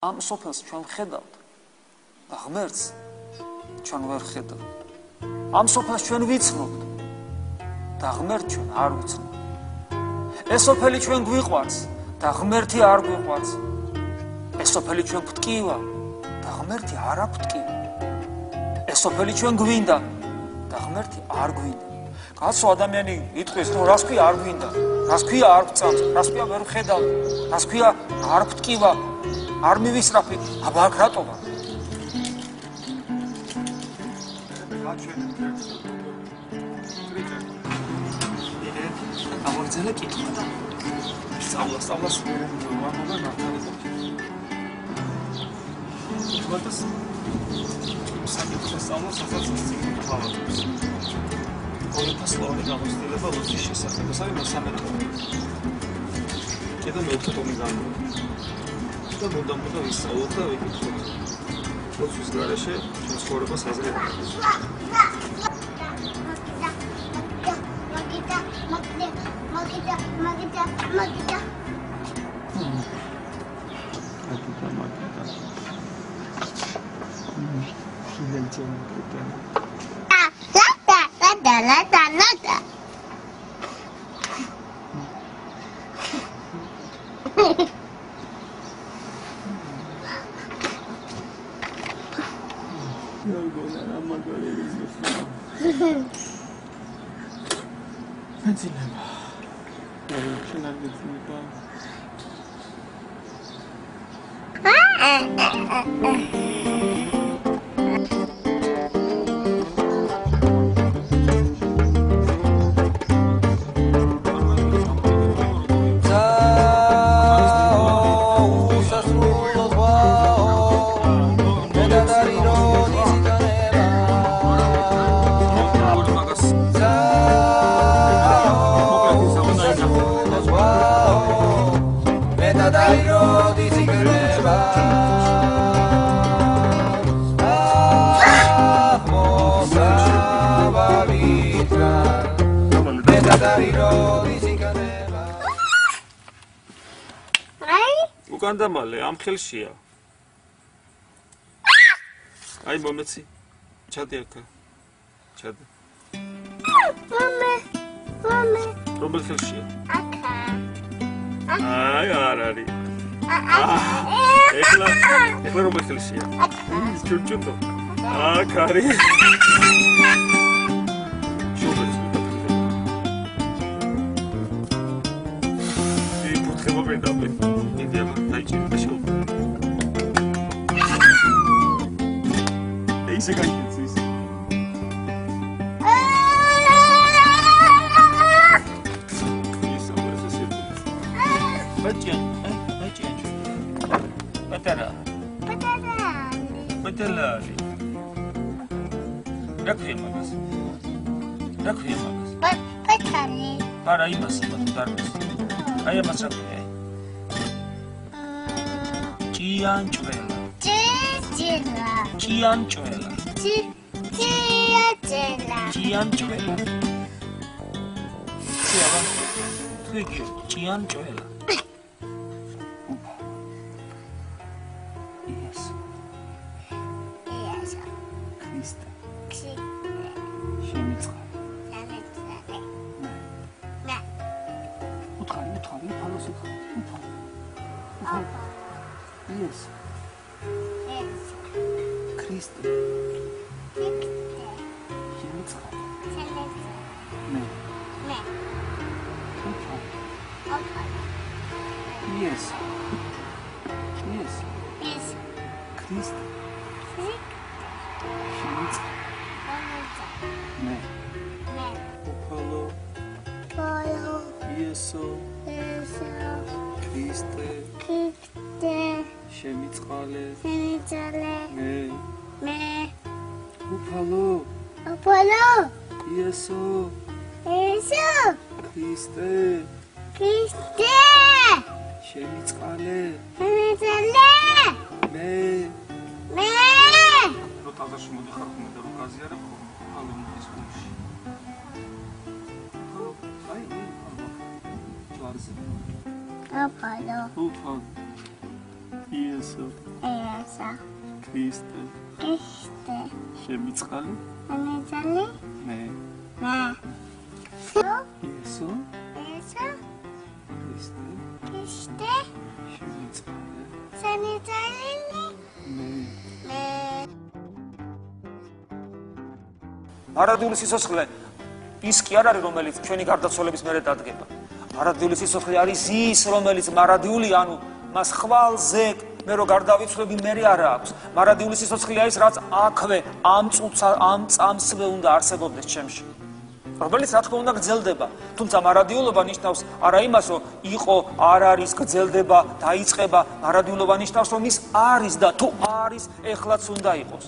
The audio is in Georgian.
ამ სოფელს ჩვენ ხედავთ და ღმერთს ჩვენ ვერ ხედავთ. ამ სოფელს ჩვენ ვიცნობთ და ღმერთს ჩვენ არ ვიცნობთ. ეს სოფელი ჩვენ გვიყვარს და ღმერთი არ გვიყვარს. ეს სოფელი ჩვენ გვტკივა და ღმერთი არ აგვტკივა. ეს სოფელი ჩვენ გვინდა და ღმერთი არ გვინდა. კაცო ადამიანი იტყვის რომ რას ქვია არ გვინდა, რას ქვია არ გვწამს, რას ქვია ვერ ვხედავ, რას ქვია არ გვტკივა, არ მივისწრაფი, აბა აქ რატოა? ამორძელა კითხვა და სწავლას ვამობა ნახალიყო. ვატას საკითხს სწავლას ასაც ციგნი ყოველფასოვანი გამოცდილება ლოცვის შესახებ. ეს არის მესამე ტომი. კიდევ მეოთხე ტომი გამოვა. და მუდამ ვისწავლოთ და ვიკითხოთ. ლოცვის გარეშე ჩვენ ცხოვრებას აზრი აქვს. უკანდამალე ამ ხელშია. აი მომეცი. ჩადი აქა. ჩადი. მამე. რომელ ხელშია? აქა. აი არ არის. ეხლა რომელ ხელშია? ჩუჩუტო. აქ არის. Isso é que isso. Isso agora se sente. Batera. Rakhi magas. Patani. Para aí mas darmas. Aí mas rakhi. Chianchuela. Chianchuela. Chianchuela. Chianchuela. Yes. Krista. Shemitra. Utrali, palos utrali. Yes. Krista. Yes. Krista. Polo. Yeso. Kriste. Shemitzale. Me. Polo. Yeso. Kriste. Shemitzale. Me. Rotazაში მოდიხარ ხოლმე და რო გაზიარებ ხოლმე ის გულში. აი, ჯვარზე. აფალო. იესო ქრისტე შემიწყალი მე იესო ქრისტე შემიწყალი მე მარადიული სიცოცხლე ის კი არ არის რომელიც ჩვენი გარდაცვალების მერე დადგება მარადიული სიცოცხლე არის ის რომელიც მარადიული ანუ მას ხვალზე მე რო გარდავიცვლები მერე არ აქვს მარადიული სიცოცხლე არის რაც აქვე ამ წამსვე უნდა არსებობდეს ჩემში რომელიც რა თქმა უნდა გრძელდება თუმცა მარადიულობა ნიშნავს არა იმას რომ იყო არ არის გრძელდება დაიწყება მარადიულობა ნიშნავს რომ ის არის და თუ არის ეხლაც უნდა იყოს